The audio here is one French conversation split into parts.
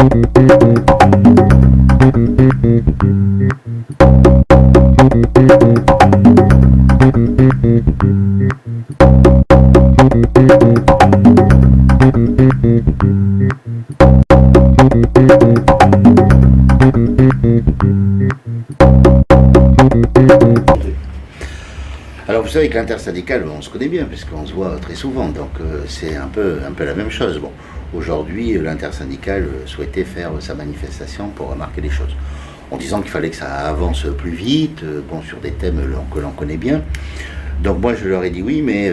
Alors vous savez que l'intersyndicale, on se connaît bien puisqu'on se voit très souvent, donc c'est un peu la même chose. Bon, aujourd'hui, l'intersyndicale souhaitait faire sa manifestation pour remarquer les choses, en disant qu'il fallait que ça avance plus vite, bon, sur des thèmes que l'on connaît bien. Donc moi je leur ai dit oui, mais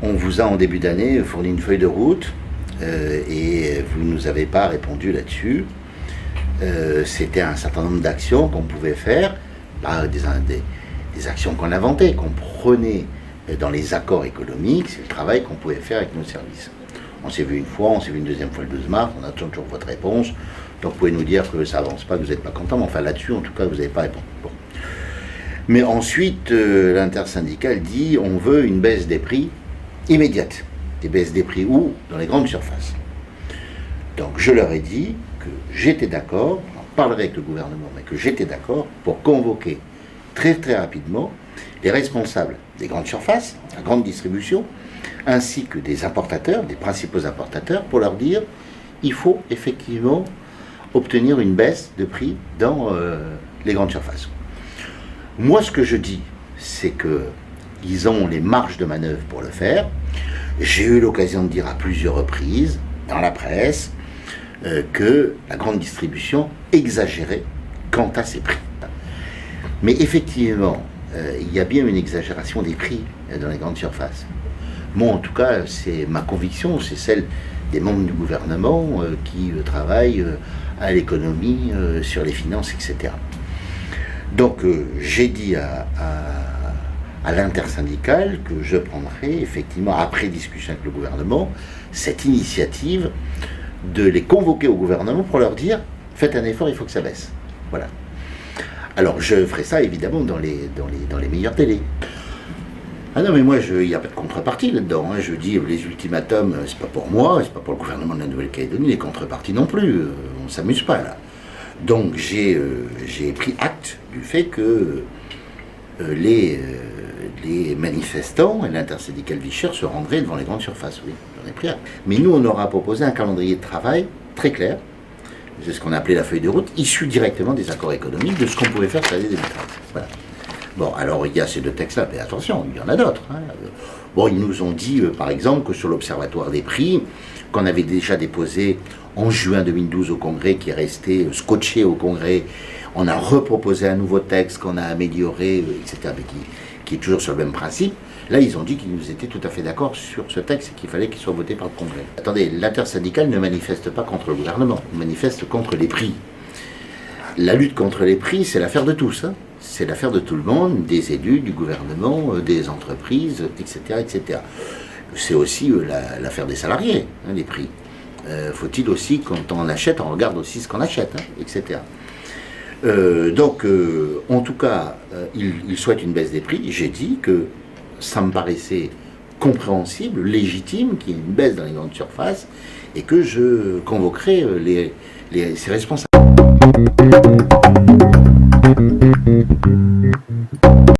on vous a en début d'année fourni une feuille de route et vous ne nous avez pas répondu là-dessus. C'était un certain nombre d'actions qu'on pouvait faire, des actions qu'on inventait, qu'on prenait dans les accords économiques, c'est le travail qu'on pouvait faire avec nos services. On s'est vu une fois, on s'est vu une deuxième fois le 12 mars, on attend toujours votre réponse, donc vous pouvez nous dire que ça avance pas, que vous n'êtes pas content, mais enfin là-dessus, en tout cas, vous n'avez pas répondu. Bon. Mais ensuite, l'intersyndicale dit on veut une baisse des prix immédiate. Des baisses des prix où? Dans les grandes surfaces. Donc je leur ai dit que j'étais d'accord, on parlerait avec le gouvernement, mais que j'étais d'accord pour convoquer très très rapidement les responsables des grandes surfaces, la grande distribution, ainsi que des importateurs, des principaux importateurs, pour leur dire il faut effectivement obtenir une baisse de prix dans les grandes surfaces. Moi, ce que je dis, c'est qu'ils ont les marges de manœuvre pour le faire. J'ai eu l'occasion de dire à plusieurs reprises, dans la presse, que la grande distribution exagérait quant à ses prix. Mais effectivement, il y a bien une exagération des prix dans les grandes surfaces. Moi, en tout cas, c'est ma conviction, c'est celle des membres du gouvernement qui travaillent à l'économie, sur les finances, etc. Donc, j'ai dit à l'intersyndicale que je prendrai, effectivement, après discussion avec le gouvernement, cette initiative de les convoquer au gouvernement pour leur dire « faites un effort, il faut que ça baisse ». Voilà. Alors, je ferai ça, évidemment, dans les meilleurs délais. Ah non, mais moi, il n'y a pas de contrepartie là-dedans. Hein. Je dis, les ultimatums, c'est pas pour moi, c'est pas pour le gouvernement de la Nouvelle-Calédonie, les contreparties non plus. On ne s'amuse pas, là. Donc, j'ai pris acte du fait que les manifestants et l'intersyndicale Vichères se rendraient devant les grandes surfaces. Oui, j'en ai pris acte. Mais nous, on aura proposé un calendrier de travail très clair. C'est ce qu'on a appelé la feuille de route, issue directement des accords économiques, de ce qu'on pouvait faire sur l'année 2013. Voilà. Bon, alors il y a ces deux textes-là, mais attention, il y en a d'autres. Hein. Bon, ils nous ont dit, par exemple, que sur l'Observatoire des prix, qu'on avait déjà déposé en juin 2012 au Congrès, qui est resté scotché au Congrès, on a reproposé un nouveau texte qu'on a amélioré, etc., mais qui est toujours sur le même principe. Là, ils ont dit qu'ils nous étaient tout à fait d'accord sur ce texte et qu'il fallait qu'il soit voté par le Congrès. Attendez, l'intersyndicale ne manifeste pas contre le gouvernement, il manifeste contre les prix. La lutte contre les prix, c'est l'affaire de tous. Hein. C'est l'affaire de tout le monde, des élus, du gouvernement, des entreprises, etc. etc. C'est aussi l'affaire des salariés, hein, les prix. Faut-il aussi, quand on achète, on regarde aussi ce qu'on achète, hein, etc. Donc, en tout cas, il souhaite une baisse des prix. J'ai dit que ça me paraissait compréhensible, légitime, qu'il y ait une baisse dans les grandes surfaces et que je convoquerai ces responsables.